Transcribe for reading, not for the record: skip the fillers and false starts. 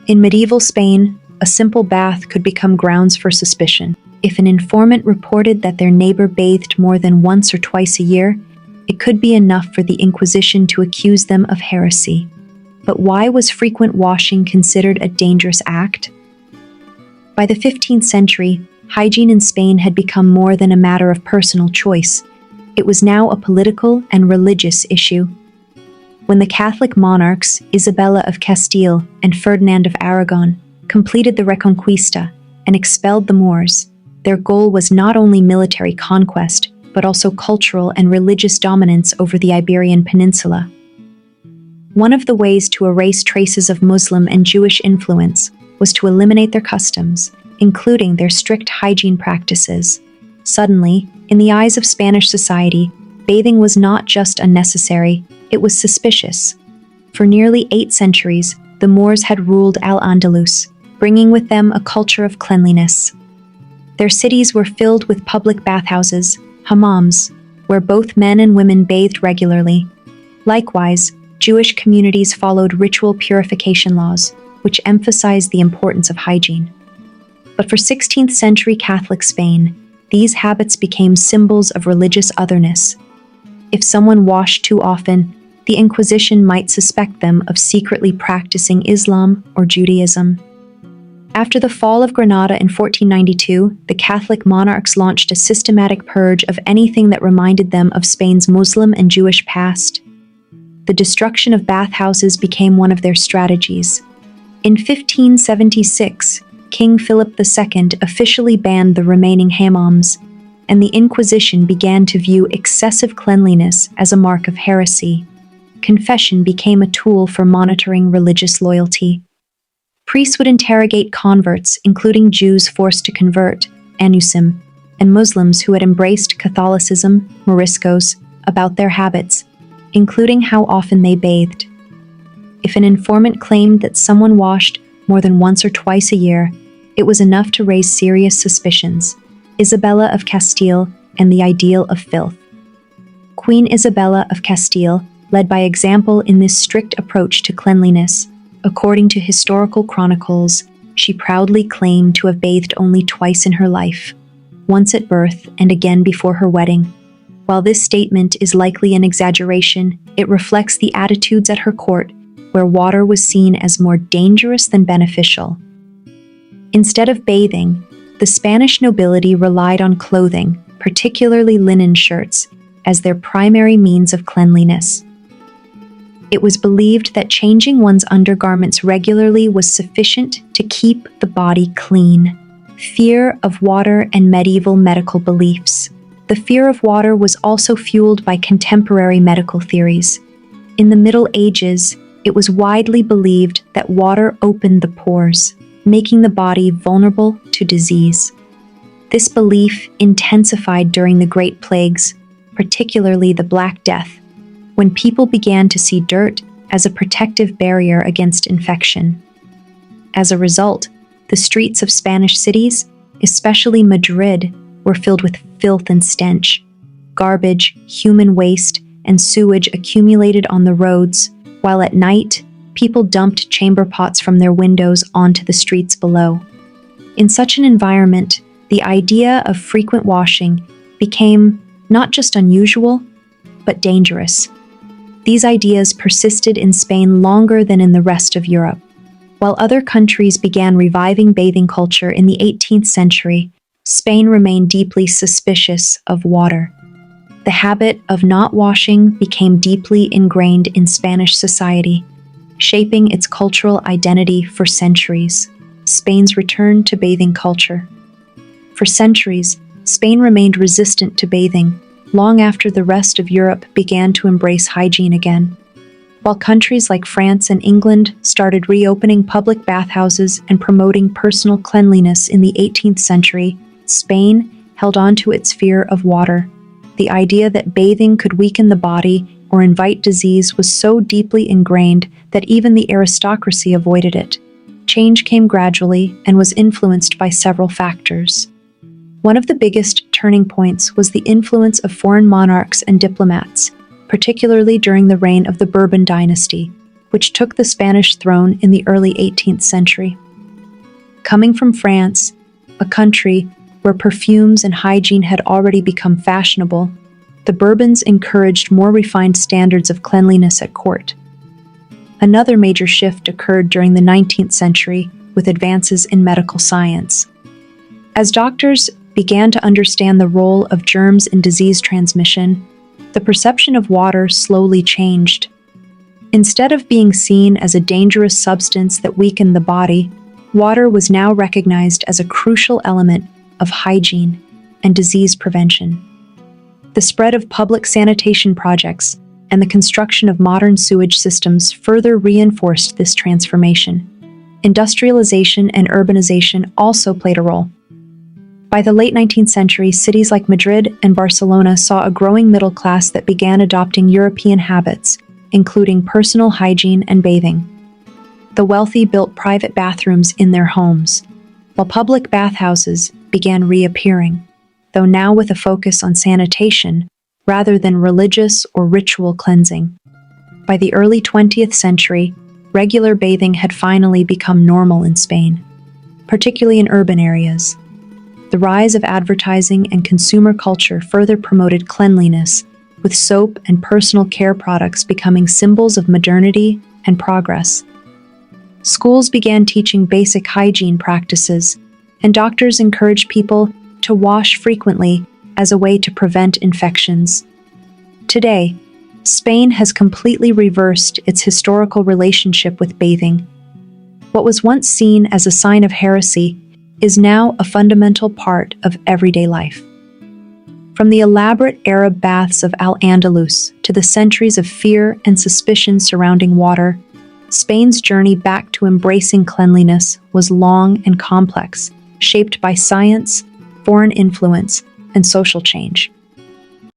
In medieval Spain, a simple bath could become grounds for suspicion. If an informant reported that their neighbor bathed more than once or twice a year, it could be enough for the Inquisition to accuse them of heresy. But why was frequent washing considered a dangerous act? By the 15th century, hygiene in Spain had become more than a matter of personal choice. It was now a political and religious issue. When the Catholic monarchs, Isabella of Castile and Ferdinand of Aragon, completed the Reconquista and expelled the Moors, their goal was not only military conquest, but also cultural and religious dominance over the Iberian Peninsula. One of the ways to erase traces of Muslim and Jewish influence was to eliminate their customs, including their strict hygiene practices. Suddenly, in the eyes of Spanish society, bathing was not just unnecessary, it was suspicious. For nearly 8 centuries, the Moors had ruled Al-Andalus, bringing with them a culture of cleanliness. Their cities were filled with public bathhouses, hammams, where both men and women bathed regularly. Likewise, Jewish communities followed ritual purification laws, which emphasized the importance of hygiene. But for 16th century Catholic Spain, these habits became symbols of religious otherness. If someone washed too often, the Inquisition might suspect them of secretly practicing Islam or Judaism. After the fall of Granada in 1492, the Catholic monarchs launched a systematic purge of anything that reminded them of Spain's Muslim and Jewish past. The destruction of bathhouses became one of their strategies. In 1576, King Philip II officially banned the remaining hammams, and the Inquisition began to view excessive cleanliness as a mark of heresy. Confession became a tool for monitoring religious loyalty. Priests would interrogate converts, including Jews forced to convert, anusim, and Muslims who had embraced Catholicism, Moriscos, about their habits, including how often they bathed. If an informant claimed that someone washed more than once or twice a year, it was enough to raise serious suspicions. Isabella of Castile and the ideal of filth. Queen Isabella of Castile led by example in this strict approach to cleanliness. According to historical chronicles, she proudly claimed to have bathed only twice in her life, once at birth and again before her wedding. While this statement is likely an exaggeration, it reflects the attitudes at her court, where water was seen as more dangerous than beneficial. Instead of bathing, the Spanish nobility relied on clothing, particularly linen shirts, as their primary means of cleanliness. It was believed that changing one's undergarments regularly was sufficient to keep the body clean. Fear of water and medieval medical beliefs. The fear of water was also fueled by contemporary medical theories. In the Middle Ages, it was widely believed that water opened the pores, making the body vulnerable to disease. This belief intensified during the Great Plagues, particularly the Black Death, when people began to see dirt as a protective barrier against infection. As a result, the streets of Spanish cities, especially Madrid, were filled with filth and stench. Garbage, human waste, and sewage accumulated on the roads, while at night, people dumped chamber pots from their windows onto the streets below. In such an environment, the idea of frequent washing became not just unusual, but dangerous. These ideas persisted in Spain longer than in the rest of Europe. While other countries began reviving bathing culture in the 18th century, Spain remained deeply suspicious of water. The habit of not washing became deeply ingrained in Spanish society, shaping its cultural identity for centuries. Spain's return to bathing culture. For centuries, Spain remained resistant to bathing, long after the rest of Europe began to embrace hygiene again. While countries like France and England started reopening public bathhouses and promoting personal cleanliness in the 18th century, Spain held on to its fear of water. The idea that bathing could weaken the body or invite disease was so deeply ingrained that even the aristocracy avoided it. Change came gradually and was influenced by several factors. One of the biggest turning points was the influence of foreign monarchs and diplomats, particularly during the reign of the Bourbon dynasty, which took the Spanish throne in the early 18th century. Coming from France, a country where perfumes and hygiene had already become fashionable, the Bourbons encouraged more refined standards of cleanliness at court. Another major shift occurred during the 19th century with advances in medical science. As doctors began to understand the role of germs in disease transmission, the perception of water slowly changed. Instead of being seen as a dangerous substance that weakened the body, water was now recognized as a crucial element of hygiene and disease prevention. The spread of public sanitation projects and the construction of modern sewage systems further reinforced this transformation. Industrialization and urbanization also played a role. By the late 19th century, cities like Madrid and Barcelona saw a growing middle class that began adopting European habits, including personal hygiene and bathing. The wealthy built private bathrooms in their homes, while public bathhouses began reappearing, though now with a focus on sanitation rather than religious or ritual cleansing. By the early 20th century, regular bathing had finally become normal in Spain, particularly in urban areas. The rise of advertising and consumer culture further promoted cleanliness, with soap and personal care products becoming symbols of modernity and progress. Schools began teaching basic hygiene practices, and doctors encouraged people to wash frequently as a way to prevent infections. Today, Spain has completely reversed its historical relationship with bathing. What was once seen as a sign of heresy is now a fundamental part of everyday life. From the elaborate Arab baths of Al-Andalus to the centuries of fear and suspicion surrounding water, Spain's journey back to embracing cleanliness was long and complex, shaped by science, foreign influence, and social change.